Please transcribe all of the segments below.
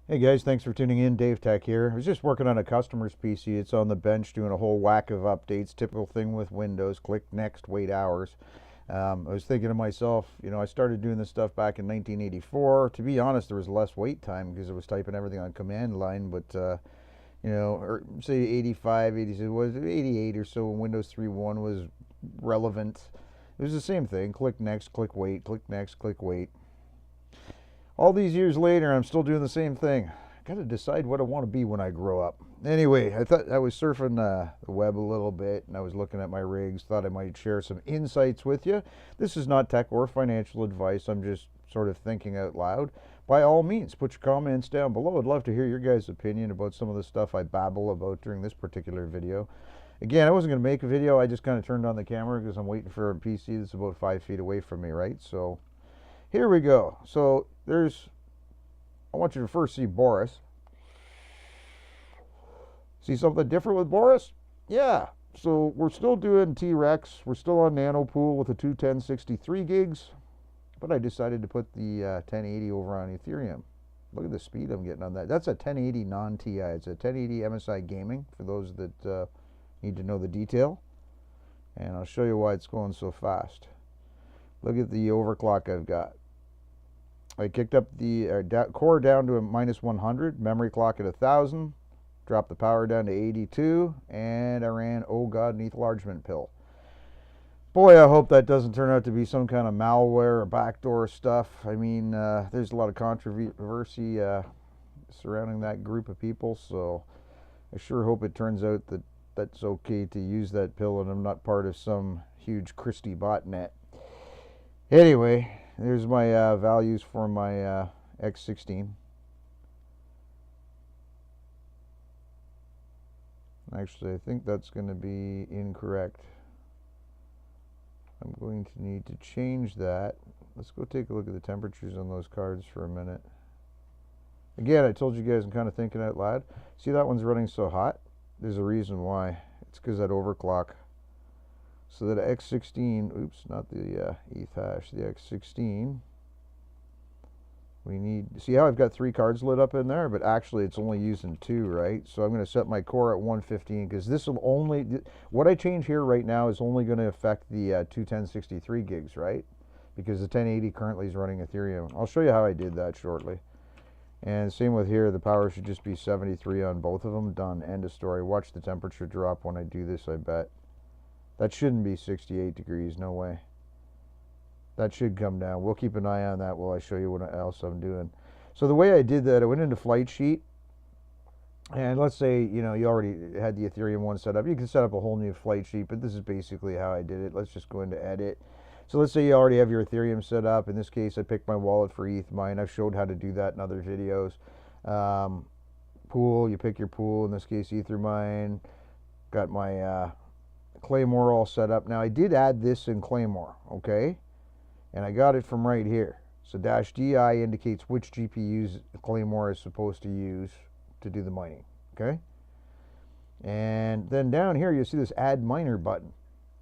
Hey guys, thanks for tuning in. DaveTech here. I was just working on a customer's PC. It's on the bench doing a whole whack of updates. Typical thing with Windows. Click next, wait hours. I was thinking to myself, I started doing this stuff back in 1984. To be honest, there was less wait time because I was typing everything on command line. But or say 85, 86, was 88 or so when Windows 3.1 was relevant. It was the same thing. Click next, click wait, click next, click wait. All these years later, I'm still doing the same thing. I got to decide what I want to be when I grow up. Anyway, I thought I was surfing the web a little bit, and I was looking at my rigs. Thought I might share some insights with you. This is not tech or financial advice. I'm just sort of thinking out loud. By all means, put your comments down below. I'd love to hear your guys' opinion about some of the stuff I babble about during this particular video. Again, I wasn't going to make a video. I just kind of turned on the camera because I'm waiting for a PC that's about 5 feet away from me, right? So here we go. So I want you to first see Boris. See something different with Boris? Yeah. So we're still doing T-Rex. We're still on NanoPool with the two 1063 gigs. But I decided to put the 1080 over on Ethereum. Look at the speed I'm getting on that. That's a 1080 non-TI. It's a 1080 MSI Gaming for those that need to know the detail. And I'll show you why it's going so fast. Look at the overclock I've got. I kicked up the core down to a minus 100, memory clock at 1,000, dropped the power down to 82, and I ran, oh god, an enlargement pill. Boy, I hope that doesn't turn out to be some kind of malware or backdoor stuff. I mean, there's a lot of controversy surrounding that group of people, so I sure hope it turns out that that's okay to use that pill and I'm not part of some huge Christie botnet. Anyway, there's my values for my X16. Actually, I think that's going to be incorrect. I'm going to need to change that. Let's go take a look at the temperatures on those cards for a minute. Again, I told you guys I'm kind of thinking out loud. See, that one's running so hot? There's a reason why. It's because that overclock. So that X16, oops, not the ETH hash, the X16, we need, see how I've got 3 cards lit up in there, but actually it's only using 2, right? So I'm going to set my core at 115 because this will only, what I change here right now is only going to affect the two 1063 gigs, right? Because the 1080 currently is running Ethereum. I'll show you how I did that shortly. And same with here, the power should just be 73 on both of them. Done, end of story. Watch the temperature drop when I do this, I bet. That shouldn't be 68 degrees, no way. That should come down. We'll keep an eye on that while I show you what else I'm doing. So the way I did that, I went into Flight Sheet, and let's say, you already had the Ethereum one set up. You can set up a whole new Flight Sheet, but this is basically how I did it. Let's just go into Edit. So let's say you already have your Ethereum set up. In this case, I picked my wallet for ETH mine. I've showed how to do that in other videos. Pool, you pick your pool. In this case, Ethermine. Got my Claymore all set up. Now, I did add this in Claymore, okay? And I got it from right here. So -DI indicates which GPUs Claymore is supposed to use to do the mining, okay? And then down here, you see this Add Miner button.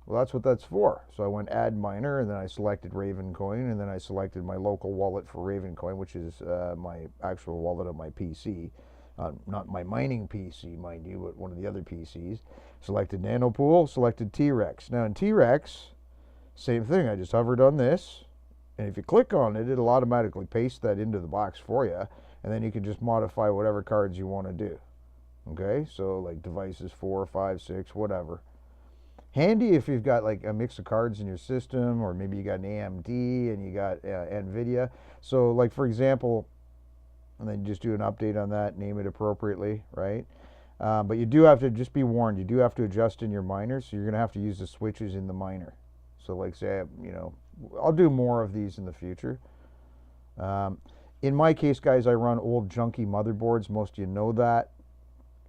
Well, that's what that's for. So I went Add Miner, and then I selected Ravencoin, and then I selected my local wallet for Ravencoin, which is my actual wallet on my PC. Not my mining PC, mind you, but one of the other PCs. Selected NanoPool, selected T-Rex. Now in T-Rex, same thing. I just hovered on this, and if you click on it, it'll automatically paste that into the box for you, and then you can just modify whatever cards you want to do. Okay, so like devices 4, 5, 6, whatever. Handy if you've got like a mix of cards in your system, or maybe you got an AMD and you got NVIDIA. So like for example, and then just do an update on that, name it appropriately, right? But you do have to just be warned, you do have to adjust in your miner, so you're going to have to use the switches in the miner. So like say, I'll do more of these in the future. In my case, guys, I run old junky motherboards. Most of you know that.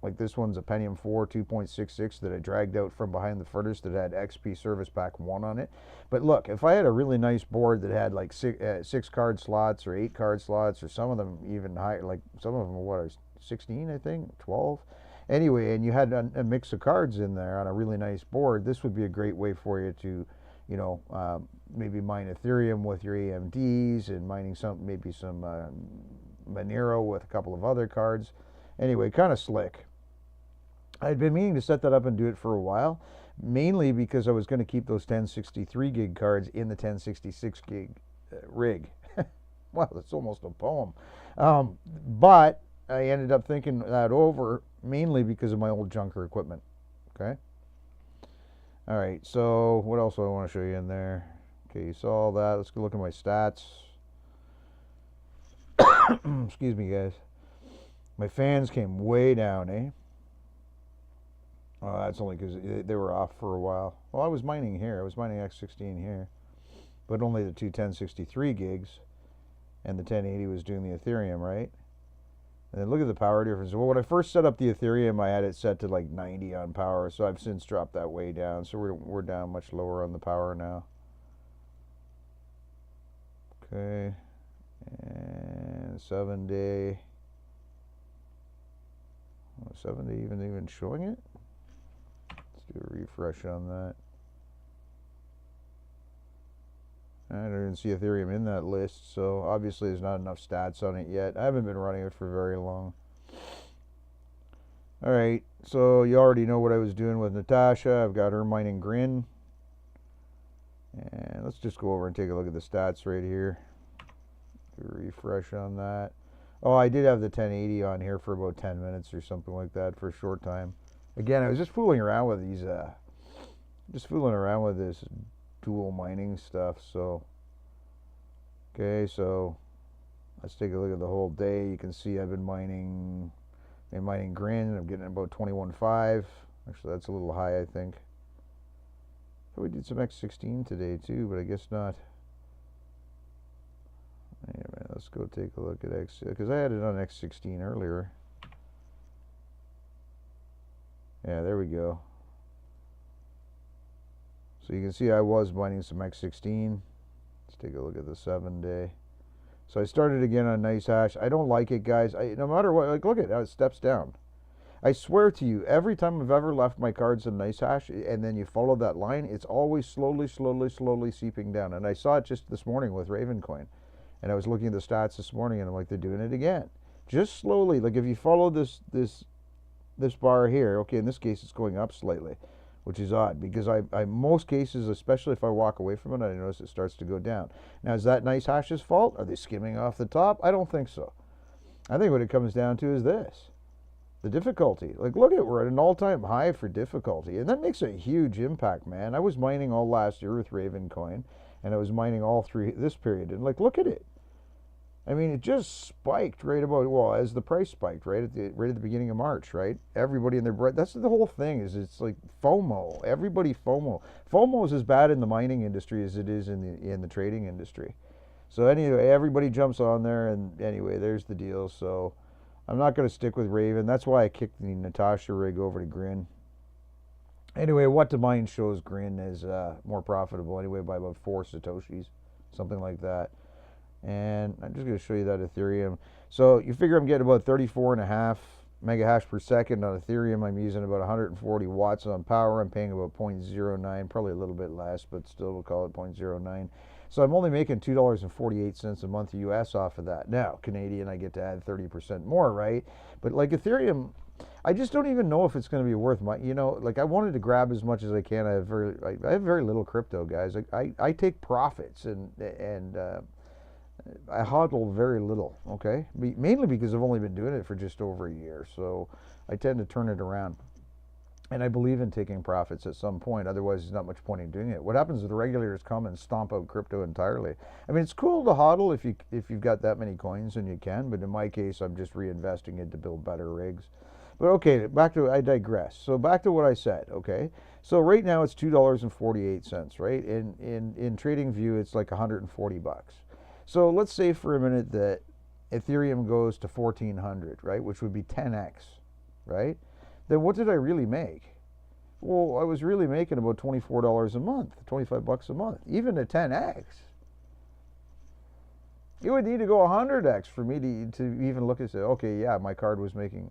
Like this one's a Pentium 4 2.66 that I dragged out from behind the furnace that had XP Service Pack 1 on it. But look, if I had a really nice board that had like 6 card slots or 8 card slots, or some of them even higher, like some of them are 16, I think, 12. Anyway, and you had a mix of cards in there on a really nice board, this would be a great way for you to, maybe mine Ethereum with your AMDs and mining maybe some Monero with a couple of other cards. Anyway, kind of slick. I'd been meaning to set that up and do it for a while, mainly because I was going to keep those 1063 gig cards in the 1066 gig rig. Wow, that's almost a poem. But I ended up thinking that over, mainly because of my old junker equipment. Okay. All right, so what else do I want to show you in there? Okay, you saw all that. Let's go look at my stats. Excuse me, guys. My fans came way down, eh? Oh, that's only because they were off for a while. Well, I was mining here. I was mining X16 here. But only the two 1063 gigs. And the 1080 was doing the Ethereum, right? And then look at the power difference. Well, when I first set up the Ethereum, I had it set to like 90 on power. So I've since dropped that way down. So we're down much lower on the power now. Okay. And 7 day. Oh, 7 day even showing it? Let's do a refresh on that. I don't even see Ethereum in that list, so obviously there's not enough stats on it yet. I haven't been running it for very long. All right, so you already know what I was doing with Natasha. I've got her mining Grin. And let's just go over and take a look at the stats right here. Do a refresh on that. Oh, I did have the 1080 on here for about 10 minutes or something like that for a short time. Again, I was just fooling around with these, this dual mining stuff. So okay, so let's take a look at the whole day. You can see I've been mining Grin. I'm getting about 21.5. Actually, that's a little high, I think. So we did some X16 today too, but I guess not. Anyway, let's go take a look at X, because I had it on X16 earlier. Yeah, there we go. So you can see I was mining some X16. Let's take a look at the 7 day. So I started again on nice hash. I don't like it, guys. No matter what, like, look at it, it steps down. I swear to you, every time I've ever left my cards in nice hash and then you follow that line, it's always slowly seeping down. And I saw it just this morning with Ravencoin. And I was looking at the stats this morning and I'm like, they're doing it again. Just slowly, like if you follow this bar here, okay, in this case it's going up slightly, which is odd because I most cases, especially if I walk away from it, I notice it starts to go down. Now, is that nice hash's fault? Are they skimming off the top? I don't think so. I think what it comes down to is this. The difficulty. Like, look at, we're at an all-time high for difficulty, and that makes a huge impact, man. I was mining all last year with Ravencoin, and I was mining all through this period, and like, look at it. I mean, it just spiked right about, well, as the price spiked, right at the beginning of March, right? Everybody in their breath. That's the whole thing. It's like FOMO. Everybody FOMO. FOMO is as bad in the mining industry as it is in the trading industry. So anyway, everybody jumps on there, and anyway, there's the deal. So I'm not going to stick with Raven. That's why I kicked the Natasha rig over to Grin. Anyway, what to mine shows Grin is more profitable anyway by about 4 Satoshis, something like that. And I'm just going to show you that Ethereum. So you figure I'm getting about 34.5 mega hash per second on Ethereum. I'm using about 140 watts on power. I'm paying about 0.09, probably a little bit less, but still we'll call it 0.09. So I'm only making $2.48 a month US off of that. Now, Canadian, I get to add 30% more, right? But like Ethereum, I just don't even know if it's going to be worth my, like I wanted to grab as much as I can. I have very little crypto, guys. I take profits and I hodl very little, okay? Mainly because I've only been doing it for just over a year, so I tend to turn it around. And I believe in taking profits at some point, otherwise there's not much point in doing it. What happens is the regulators come and stomp out crypto entirely. I mean, it's cool to hodl if you've got that many coins and you can, but in my case, I'm just reinvesting it to build better rigs. But okay, I digress. So back to what I said, okay? So right now it's $2.48, right? In trading view, it's like 140 bucks. So let's say for a minute that Ethereum goes to 1400, right, which would be 10x, right? Then what did I really make? Well, I was really making about $24 a month, 25 bucks a month, even at 10x. You would need to go 100x for me to even look and say, okay, yeah, my card was making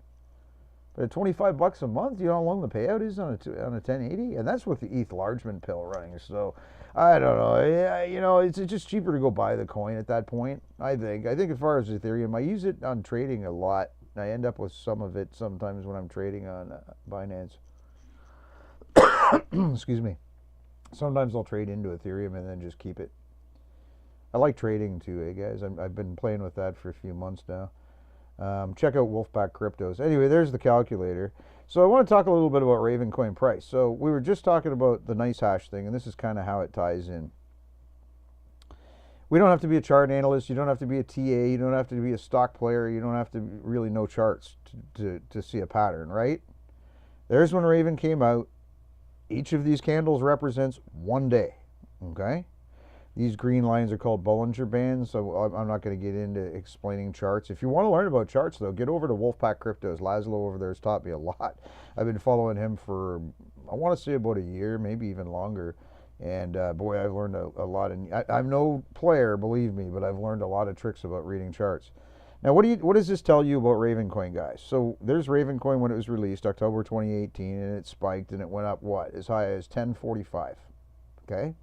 But at 25 bucks a month, you know how long the payout is on a 1080, and that's with the ETH Largeman pill running. So I don't know. Yeah, you know, it's just cheaper to go buy the coin at that point. I think. As far as Ethereum, I use it on trading a lot. I end up with some of it sometimes when I'm trading on Binance. Excuse me. Sometimes I'll trade into Ethereum and then just keep it. I like trading too, guys? I've been playing with that for a few months now. Check out Wolfpack Cryptos. Anyway, there's the calculator. So I want to talk a little bit about Ravencoin price. So we were just talking about the nice hash thing, and this is kind of how it ties in. We don't have to be a chart analyst. You don't have to be a TA. You don't have to be a stock player. You don't have to really know charts to see a pattern, right? There's when Raven came out. Each of these candles represents one day, okay? These green lines are called Bollinger Bands, so I'm not going to get into explaining charts. If you want to learn about charts, though, get over to Wolfpack Cryptos. Laszlo over there has taught me a lot. I've been following him for, I want to say, about a year, maybe even longer. And boy, I've learned a lot. And I'm no player, believe me, but I've learned a lot of tricks about reading charts. Now, what does this tell you about Ravencoin, guys? So there's Ravencoin when it was released, October 2018, and it spiked, and it went up, what, as high as 1045, okay?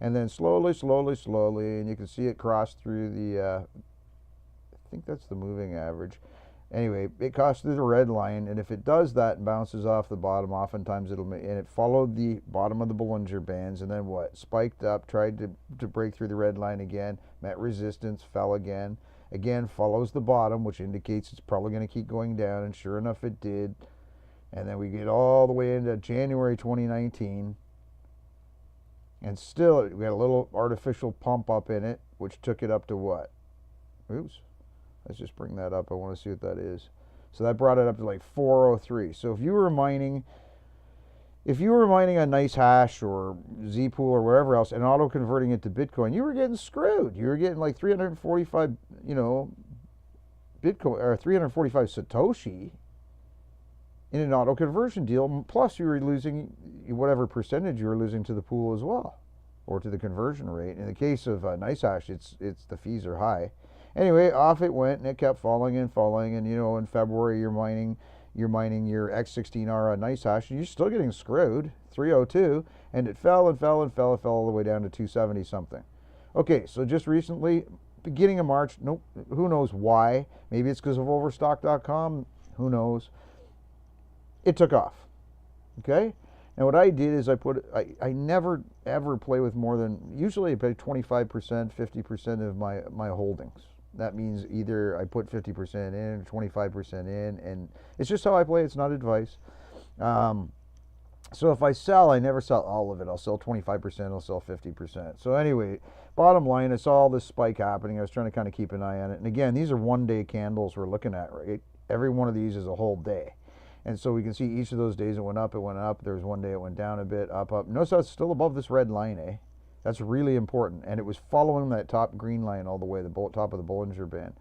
And then slowly, and you can see it cross through the, I think that's the moving average. Anyway, it crossed through the red line, and if it does that and bounces off the bottom, oftentimes and it followed the bottom of the Bollinger Bands, and then what? Spiked up, tried to break through the red line again, met resistance, fell again. Again, follows the bottom, which indicates it's probably going to keep going down, and sure enough, it did. And then we get all the way into January 2019, and still we got a little artificial pump up in it, which took it up to what? Oops. Let's just bring that up. I want to see what that is. So that brought it up to like 403. So if you were mining a nice hash or Zpool or wherever else and auto converting it to Bitcoin, you were getting screwed. You were getting like 345, Bitcoin or 345 Satoshi in an auto conversion deal. Plus, you were losing whatever percentage you were losing to the pool as well, or to the conversion rate. In the case of nice hash, it's the fees are high. Anyway, off it went, and it kept falling, and in February you're mining your X16R on nice hash, and you're still getting screwed, 302, and it fell all the way down to 270 something. Okay, so just recently, beginning of March, nope, who knows why? Maybe it's because of Overstock.com, who knows? It took off, okay? Now what I did is I never ever play with more than, usually I pay 25%, 50% of my holdings. That means either I put 50% in, 25% in, and it's just how I play. It's not advice. So if I sell, I never sell all of it. I'll sell 25%, I'll sell 50%. So anyway, bottom line, I saw all this spike happening. I was trying to kind of keep an eye on it. And again, these are one-day candles we're looking at, right? Every one of these is a whole day. And so we can see each of those days it went up. There was one day it went down a bit, up. Notice how it's still above this red line, eh? That's really important. And it was following that top green line all the way, the top of the Bollinger Band.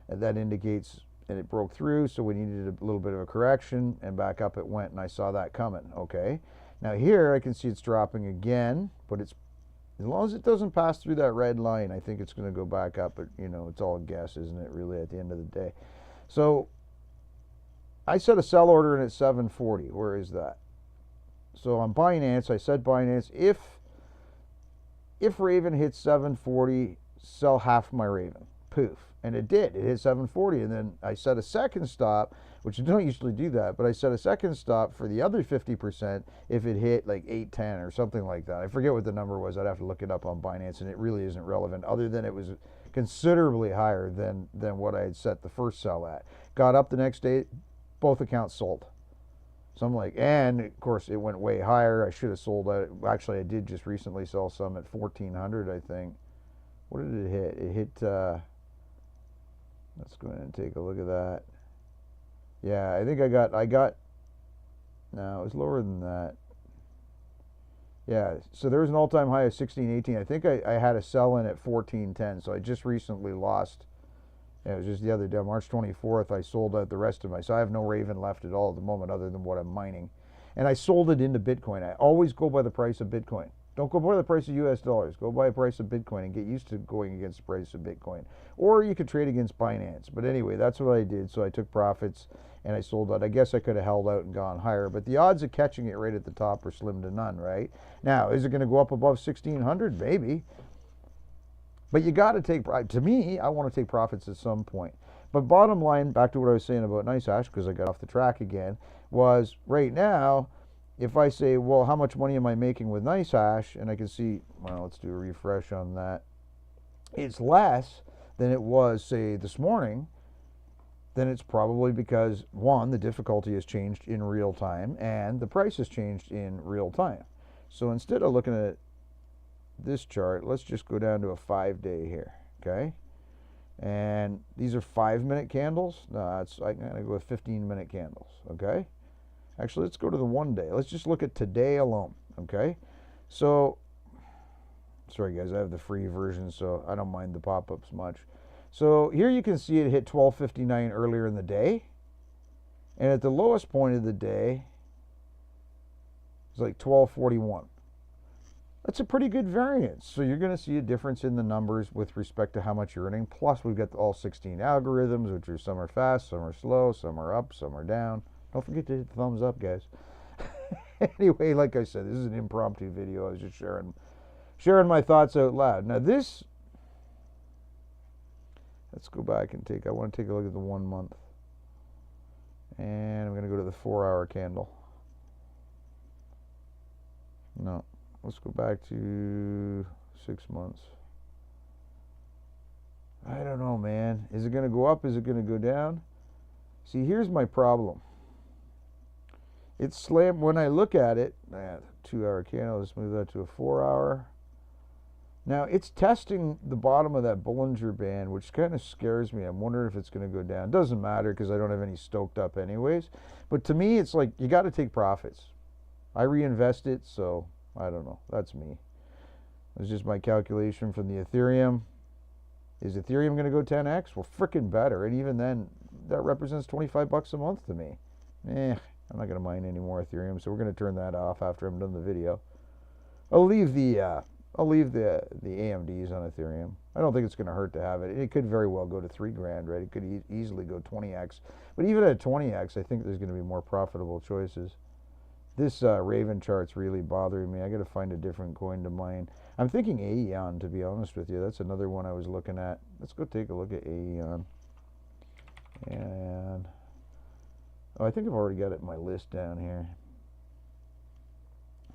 And that indicates, and it broke through, so we needed a little bit of a correction, and back up it went, and I saw that coming, okay? Now here I can see it's dropping again, but it's, as long as it doesn't pass through that red line, I think it's going to go back up, but it's all a guess, isn't it, really, at the end of the day? So I set a sell order in at 740. Where is that? So on Binance, I said Binance, if Raven hits 740, sell half my Raven. Poof. And it did. It hit 740. And then I set a second stop, which I don't usually do that, but I set a second stop for the other 50% if it hit like 810 or something like that. I forget what the number was. I'd have to look it up on Binance, and it really isn't relevant, other than it was considerably higher than what I had set the first sell at. Got up the next day, both accounts sold. So I'm like, and of course it went way higher. I should have sold it. Actually, I did just recently sell some at 1400, I think. What did it hit? It hit, let's go ahead and take a look at that. Yeah, I think I got, no, it was lower than that. Yeah, so there was an all-time high of 1618. I think I had a sell in at 1410, so I just recently lost. It was just the other day, March 24th, I sold out the rest of so I have no Raven left at the moment other than what I'm mining. And I sold it into Bitcoin. I always go by the price of Bitcoin. Don't go by the price of US dollars. Go by the price of Bitcoin and get used to going against the price of Bitcoin. Or you could trade against Binance. But anyway, that's what I did. So I took profits and I sold out. I guess I could have held out and gone higher. But the odds of catching it right at the top are slim to none, right? Now, is it going to go up above 1,600? Maybe. But you got to take, to me, I want to take profits at some point. But bottom line, back to what I was saying about NiceHash, because I got off the track again, was right now, if I say, well, how much money am I making with NiceHash? And I can see, well, let's do a refresh on that. It's less than it was, say, this morning. Then it's probably because, one, the difficulty has changed in real time, and the price has changed in real time. So instead of looking at this chart, let's just go down to a 5-day here, okay? And these are 5-minute candles. No, I'm going to go with 15-minute candles, okay? Actually, let's go to the 1 day. Let's just look at today alone, okay? So, sorry guys, I have the free version, so I don't mind the pop-ups much. So here you can see it hit 12:59 earlier in the day. And at the lowest point of the day, it's like 12:41. That's a pretty good variance. So you're going to see a difference in the numbers with respect to how much you're earning. Plus, we've got all 16 algorithms, which are some are fast, some are slow, some are up, some are down. Don't forget to hit the thumbs up, guys. Anyway, like I said, this is an impromptu video. I was just sharing my thoughts out loud. Now this, let's go back and I want to take a look at the 1 month. And I'm going to go to the 4-hour candle. No, let's go back to 6 months. I don't know, man. Is it going to go up? Is it going to go down? See, here's my problem. It's slammed. When I look at it, 2-hour candle, let's move that to a 4-hour. Now, it's testing the bottom of that Bollinger Band, which kind of scares me. I'm wondering if it's going to go down. Doesn't matter because I don't have any stoked up anyways. But to me, it's like you got to take profits. I reinvest it, so I don't know. That's me. It's just my calculation from the Ethereum. Is Ethereum going to go 10x? Well, freaking better. And even then, that represents 25 bucks a month to me. I'm not going to mine any more Ethereum, so we're going to turn that off after I'm done the video. I'll leave the AMDs on Ethereum. I don't think it's going to hurt to have it. It could very well go to $3,000, right? It could easily go 20x. But even at 20x, I think there's going to be more profitable choices. This Raven chart's really bothering me. I got to find a different coin to mine. I'm thinking Aeon, to be honest with you. That's another one I was looking at. Let's go take a look at Aeon. And oh, I think I've already got it in my list down here.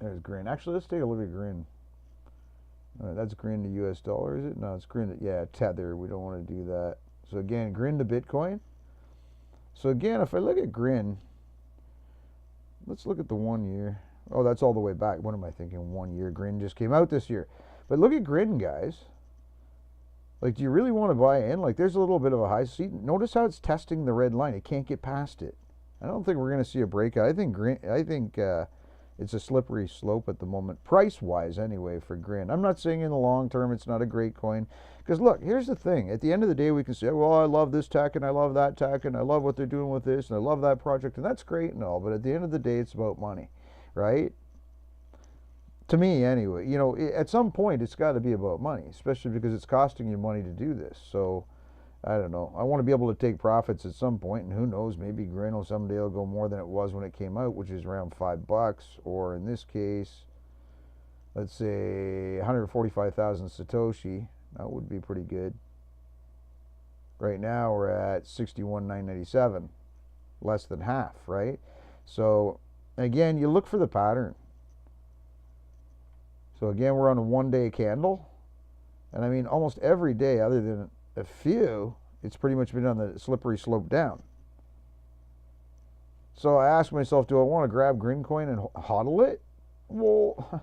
There's Grin. Actually, let's take a look at Grin. All right, that's Grin to US dollar, is it? No, it's Grin to, yeah, Tether. We don't want to do that. So again, Grin to Bitcoin. So again, if I look at Grin, let's look at the 1 year. Oh, that's all the way back. What am I thinking? 1 year. Grin just came out this year. But look at Grin, guys. Like, do you really want to buy in? Like, there's a little bit of a high. See, notice how it's testing the red line. It can't get past it. I don't think we're going to see a breakout. I think it's a slippery slope at the moment, price-wise anyway, for Grin. I'm not saying in the long term it's not a great coin. Because look, here's the thing. At the end of the day, we can say, well, I love this tech, and I love that tech, and I love what they're doing with this, and I love that project, and that's great and all. But at the end of the day, it's about money, right? To me, anyway. You know, at some point, it's got to be about money, especially because it's costing you money to do this. So, I don't know. I want to be able to take profits at some point, and who knows, maybe Grin will someday will go more than it was when it came out, which is around $5, or in this case, let's say 145,000 Satoshi. That would be pretty good. Right now we're at 61,997, less than half, right? So again, you look for the pattern. So again, we're on a 1 day candle, and I mean almost every day other than a few, it's pretty much been on the slippery slope down. So I asked myself, do I want to grab Grin coin and hodl it? Well,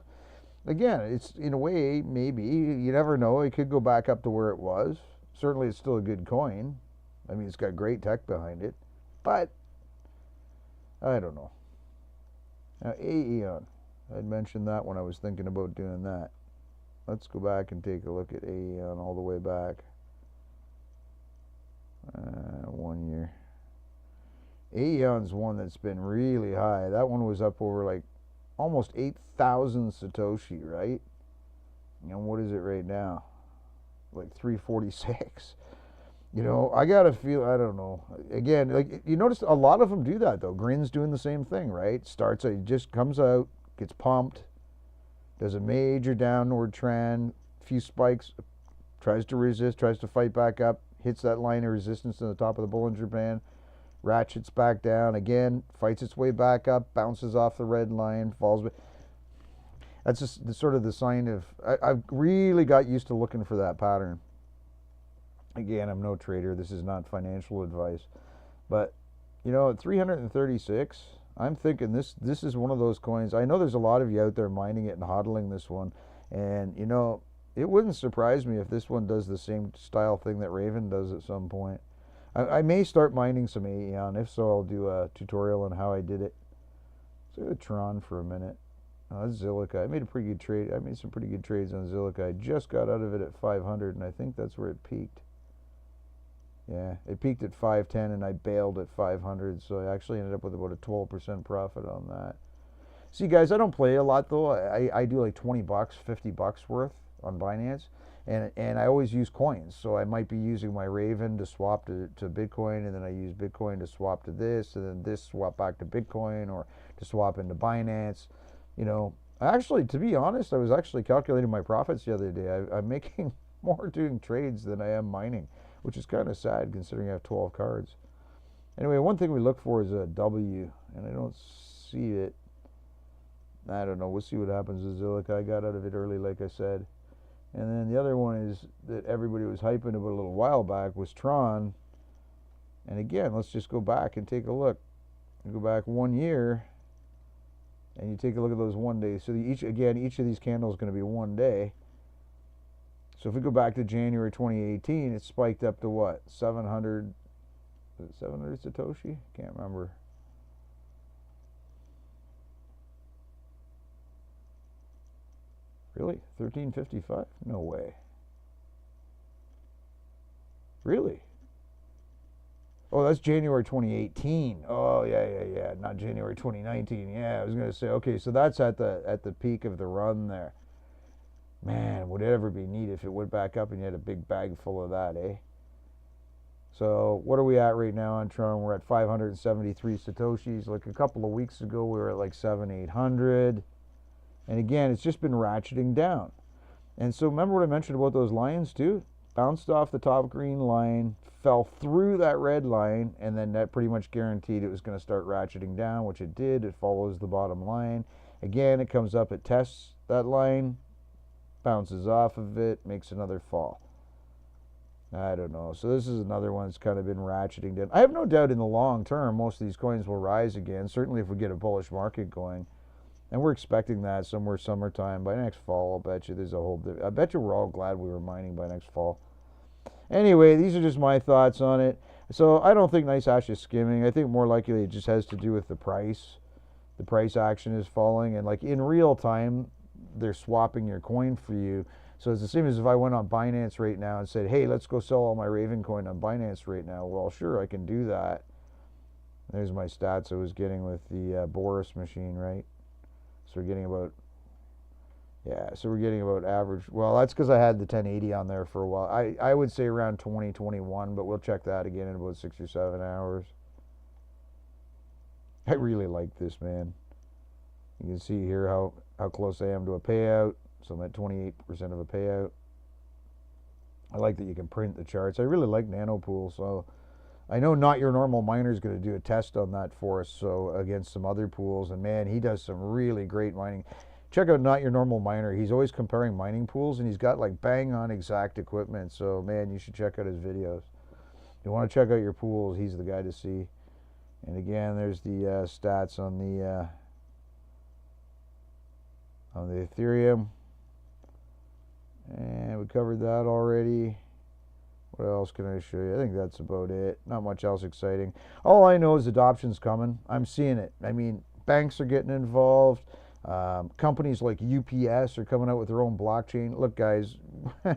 again, it's in a way, maybe. You never know. It could go back up to where it was. Certainly it's still a good coin. I mean, it's got great tech behind it. But I don't know. Now, Aeon. I'd mentioned that when I was thinking about doing that. Let's go back and take a look at Aeon all the way back. 1 year. Aeon's one that's been really high. That one was up over like almost 8,000 Satoshi, right? And what is it right now? Like 346. You know, I got to feel, I don't know. Again, like you notice a lot of them do that though. Grin's doing the same thing, right? Starts, it just comes out, gets pumped, does a major downward trend, few spikes, tries to resist, tries to fight back up, hits that line of resistance in the top of the Bollinger Band, ratchets back down again, fights its way back up, bounces off the red line, falls. That's just sort of the sign of, I've really got used to looking for that pattern. Again, I'm no trader. This is not financial advice. But, you know, at 336, I'm thinking this is one of those coins. I know there's a lot of you out there mining it and hodling this one. And, you know, it wouldn't surprise me if this one does the same style thing that Raven does at some point. I may start mining some Aeon. If so, I'll do a tutorial on how I did it. Let's go to Tron for a minute. That's Zilliqa. I made a pretty good trade. I made some pretty good trades on Zilliqa. I just got out of it at 500, and I think that's where it peaked. Yeah, it peaked at 510, and I bailed at 500, so I actually ended up with about a 12% profit on that. See, guys, I don't play a lot, though. I do like 20 bucks, 50 bucks worth on Binance, and I always use coins. So I might be using my Raven to swap to Bitcoin, and then I use Bitcoin to swap to this, and then this swap back to Bitcoin or to swap into Binance. You know, actually, to be honest, I was actually calculating my profits the other day. I'm making more doing trades than I am mining, which is kind of sad considering I have 12 cards. Anyway, one thing we look for is a W, and I don't see it. I don't know. We'll see what happens with Zilliqa. I got out of it early, like I said. And then the other one is that everybody was hyping about a little while back was Tron. And again, let's just go back and take a look. You go back 1 year, and you take a look at those 1 day. So each of these candles is going to be 1 day. So if we go back to January 2018, it spiked up to what? 700, is it 700 Satoshi? Can't remember. Really? 1355? No way. Really? Oh, that's January 2018. Oh, yeah. Not January 2019. Yeah, I was going to say, okay, so that's at the peak of the run there. Man, would it ever be neat if it went back up and you had a big bag full of that, eh? So what are we at right now on Tron? We're at 573 Satoshis. Like a couple of weeks ago, we were at like 800. And again, it's just been ratcheting down. And so remember what I mentioned about those lines too? Bounced off the top green line, fell through that red line, and then that pretty much guaranteed it was going to start ratcheting down, which it did. It follows the bottom line. Again, it comes up, it tests that line, bounces off of it, makes another fall. I don't know. So this is another one that's kind of been ratcheting down. I have no doubt in the long term, most of these coins will rise again, certainly if we get a bullish market going. And we're expecting that somewhere summertime. By next fall, I'll bet you there's a whole... I bet you we're all glad we were mining by next fall. Anyway, these are just my thoughts on it. So I don't think NiceHash is skimming. I think more likely it just has to do with the price. The price action is falling. And like in real time, they're swapping your coin for you. So it's the same as if I went on Binance right now and said, hey, let's go sell all my Raven coin on Binance right now. Well, sure, I can do that. There's my stats I was getting with the Boris machine, right? So we're getting about, so we're getting about average. Well, that's because I had the 1080 on there for a while. I would say around 2021, but we'll check that again in about 6 or 7 hours. I really like this, man. You can see here how close I am to a payout. So I'm at 28% of a payout. I like that you can print the charts. I really like Nanopool, so I know Not Your Normal Miner is going to do a test on that for us, so against some other pools. And man, he does some really great mining. Check out Not Your Normal Miner. He's always comparing mining pools, and he's got like bang on exact equipment. So man, you should check out his videos. If you want to check out your pools, he's the guy to see. And again, there's the stats on the Ethereum. And we covered that already. What else can I show you? I think that's about it. Not much else exciting. All I know is adoption's coming. I'm seeing it. I mean, banks are getting involved. Companies like UPS are coming out with their own blockchain. Look, guys,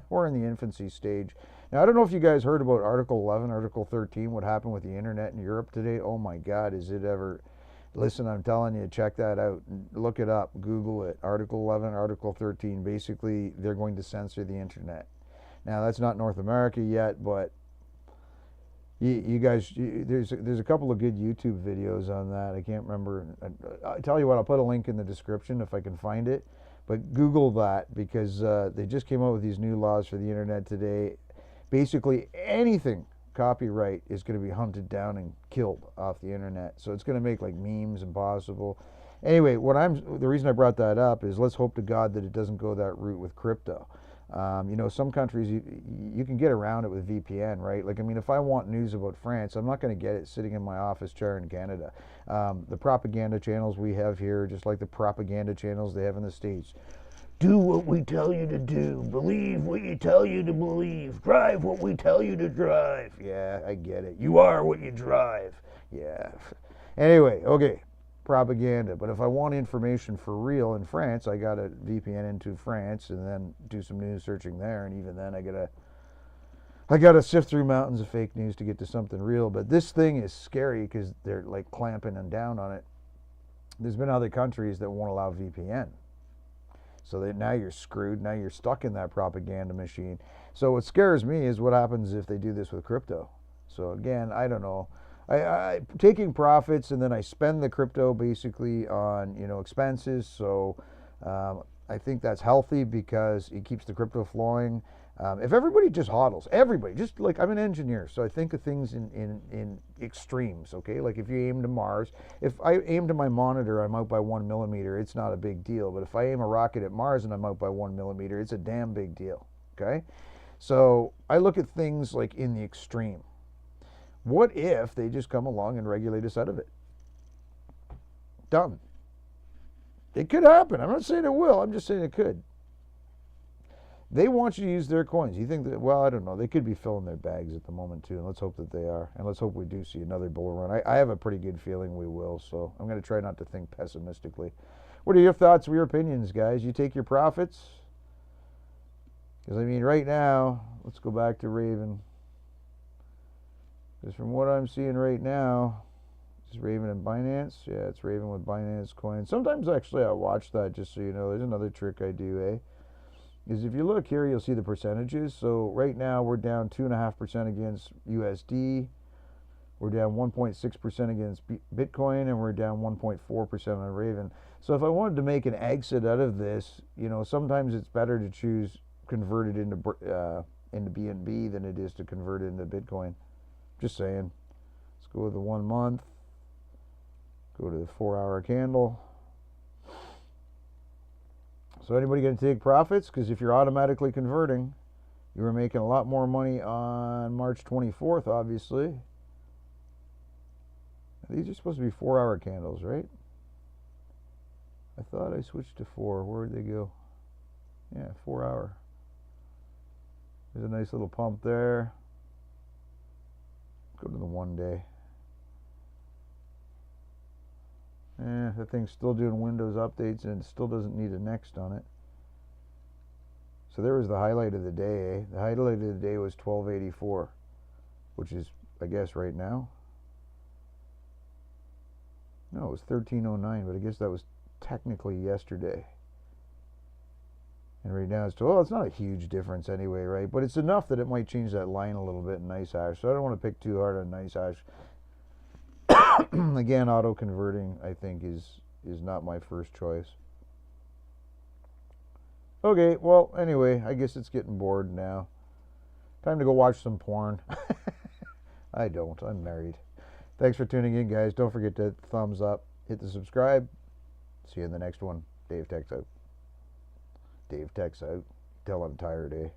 we're in the infancy stage. Now, I don't know if you guys heard about Article 11, Article 13, what happened with the internet in Europe today. Oh, my God, is it ever... Listen, I'm telling you, check that out. Look it up. Google it. Article 11, Article 13. Basically, they're going to censor the internet. Now, that's not North America yet, but you guys, there's a couple of good YouTube videos on that. I can't remember. I'll tell you what, I'll put a link in the description if I can find it. But Google that, because they just came out with these new laws for the internet today. Basically, anything copyright is going to be hunted down and killed off the internet. So it's going to make like memes impossible. Anyway, the reason I brought that up is let's hope to God that it doesn't go that route with crypto. You know, some countries you can get around it with VPN, right? Like, I mean, if I want news about France, I'm not going to get it sitting in my office chair in Canada. The propaganda channels we have here, just like the propaganda channels they have in the States. Do what we tell you to do. Believe what you tell you to believe. Drive what we tell you to drive. Yeah, I get it. You are what you drive. Yeah. Anyway, okay. Propaganda. But if I want information for real in France, I got to VPN into France and then do some news searching there. And even then, I gotta sift through mountains of fake news to get to something real. But this thing is scary because they're like clamping down on it. There's been other countries that won't allow VPN. So that now you're screwed. Now you're stuck in that propaganda machine. So what scares me is what happens if they do this with crypto. So again, I don't know. I taking profits and then I spend the crypto basically on expenses. So I think that's healthy because it keeps the crypto flowing. If everybody just hodls, everybody, just like I'm an engineer, so I think of things in extremes, okay? Like if you aim to Mars, if I aim to my monitor, I'm out by 1 millimeter, it's not a big deal. But if I aim a rocket at Mars and I'm out by 1 millimeter, it's a damn big deal, okay? So I look at things like in the extreme. What if they just come along and regulate us out of it? Done. It could happen. I'm not saying it will, I'm just saying it could. They want you to use their coins. You think that, well, I don't know. They could be filling their bags at the moment, too. And let's hope that they are. And let's hope we do see another bull run. I have a pretty good feeling we will. So I'm going to try not to think pessimistically. What are your thoughts or your opinions, guys? You take your profits? Because, I mean, right now, let's go back to Raven. Because from what I'm seeing right now, is Raven and Binance? Yeah, it's Raven with Binance coins. Sometimes, actually, I watch that just so you know. There's another trick I do, eh? Is if you look here, you'll see the percentages. So right now we're down 2.5% against USD. We're down 1.6% against Bitcoin, and we're down 1.4% on Raven. So if I wanted to make an exit out of this, sometimes it's better to choose convert it into BNB than it is to convert it into Bitcoin. Just saying. Let's go with the 1 month. Go to the 4-hour candle. So anybody going to take profits? Because if you're automatically converting, you were making a lot more money on March 24th, obviously. These are supposed to be 4-hour candles, right? I thought I switched to 4. Where'd they go? Yeah, 4-hour. There's a nice little pump there. Go to the 1 day. That thing's still doing Windows updates and it still doesn't need a next on it. So there was the highlight of the day, eh? The highlight of the day was 1284, which is, I guess, right now. No, it was 1309, but I guess that was technically yesterday. And right now it's, well, it's not a huge difference anyway, right? But it's enough that it might change that line a little bit in NiceHash. So I don't want to pick too hard on NiceHash. Again, auto converting I think is not my first choice. Okay, well, anyway, I guess it's getting bored now. Time to go watch some porn. I don't. I'm married. Thanks for tuning in, guys. Don't forget to thumbs up, hit the subscribe. See you in the next one. DaveTech's out. DaveTech's out. Till I'm tired, eh?